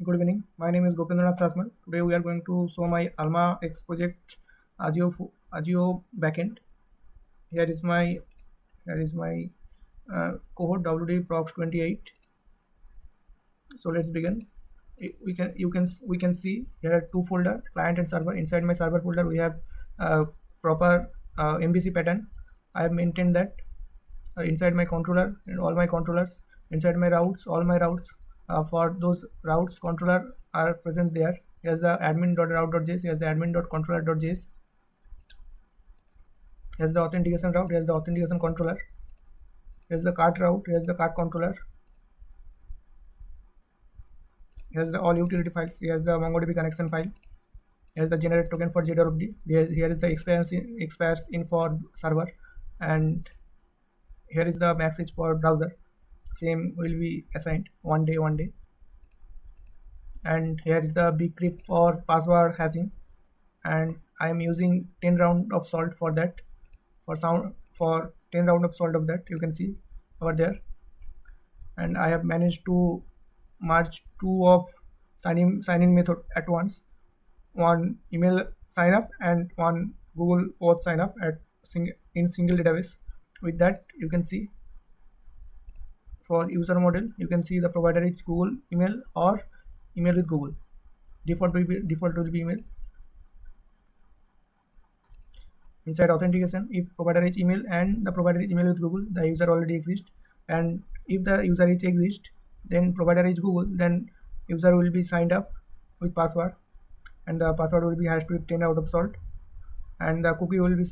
Good evening. My name is Gopendranath Tasman. Today we are going to show my ALMAX project Ajio backend. Here is my cohort WD props 28. So let's begin. We can see here are two folder, client and server. Inside my server folder we have proper MVC pattern. I have maintained that. Inside my controller and all my controllers, inside my routes, all my routes, for those routes controller are present there. Here's the admin.route.js, here's the admin.controller.js, here's the authentication route, here's the authentication controller, here's the cart route, here's the cart controller, here's the all utility files, here's the MongoDB connection file, here's the generate token for JWD, here is the expires in for server, and here is the message for browser. Same will be assigned one day. And here is the big grip for password hashing, and I am using 10 round of salt for that, for 10 round of salt of that, you can see over there. And I have managed to merge two of sign in method at once, one email sign up and one Google auth sign up in single database. With that, you can see for user model, you can see the provider is Google email or email with Google. Default will be email. Inside authentication, if provider is email and the provider is email with Google, the user already exists. And if the user is exist, then provider is Google, then user will be signed up with password, and the password will be hashed with 10 out of salt, and the cookie will be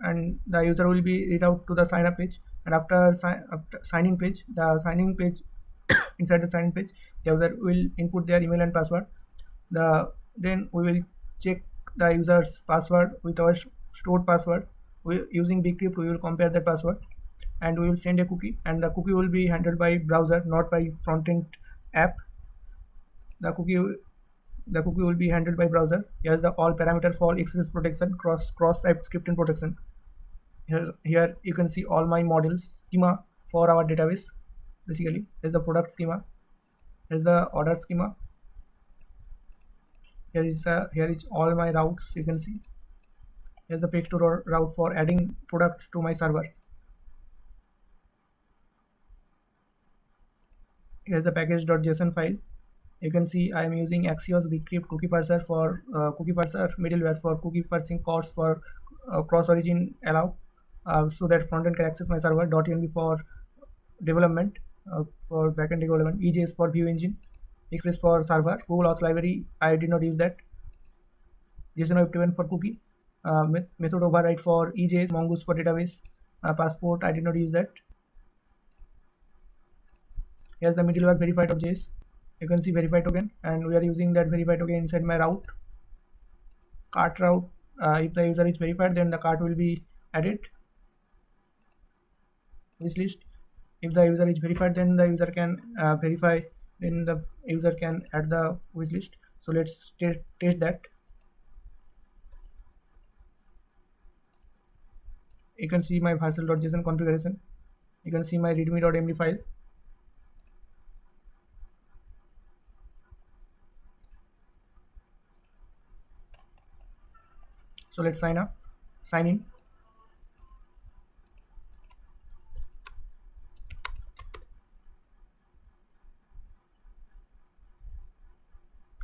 and the user will be read out to the sign up page. And after signing page, inside the sign page, the user will input their email and password. Then we will check the user's password with our stored password. Using bcrypt, we will compare the password, and we will send a cookie, and the cookie will be handled by browser, not by front-end app. The cookie will be handled by browser. Here's the all parameter for XSS protection, cross-site scripting protection. Here you can see all my models schema for our database. Basically, here's the product schema, here's the order schema, here is all my routes. You can see here's the page to route for adding products to my server. Here's the package.json file. You can see I am using Axios bcrypt cookie parser for cookie parser middleware for cookie parsing course for cross origin allow, so that frontend can access my server. .env for development, for backend development, EJS for view engine, Express for server, Google Auth library I did not use that, JSON Web for cookie, method override for EJS, Mongoose for database, passport I did not use that. Here's the middleware verify.js. You can see verify token, and we are using that verify token inside my route, cart route. If the user is verified, then the cart will be added. Wish list. If the user is verified, then the user can verify, then the user can add the wish list. So let's test that. You can see my parcel.json configuration. You can see my readme.md file. So let's sign in.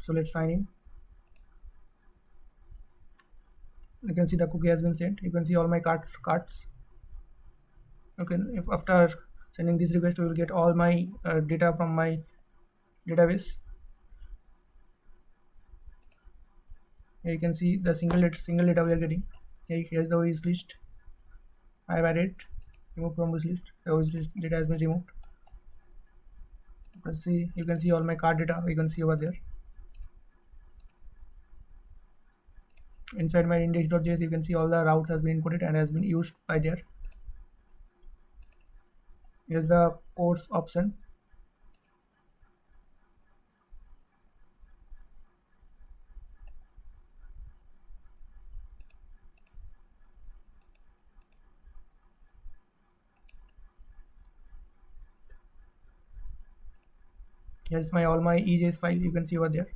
So let's sign in. You can see the cookie has been sent. You can see all my carts. Okay, if after sending this request, we will get all my data from my database. Here you can see the single data we are getting. Here's the wish list. I have added, remove from wish list. The wish list data has been removed. You can see all my card data. You can see over there. Inside my index.js, you can see all the routes has been inputted and has been used by there. Here's the course option. Here's my all my EJS file, you can see over there.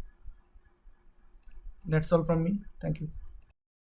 That's all from me. Thank you.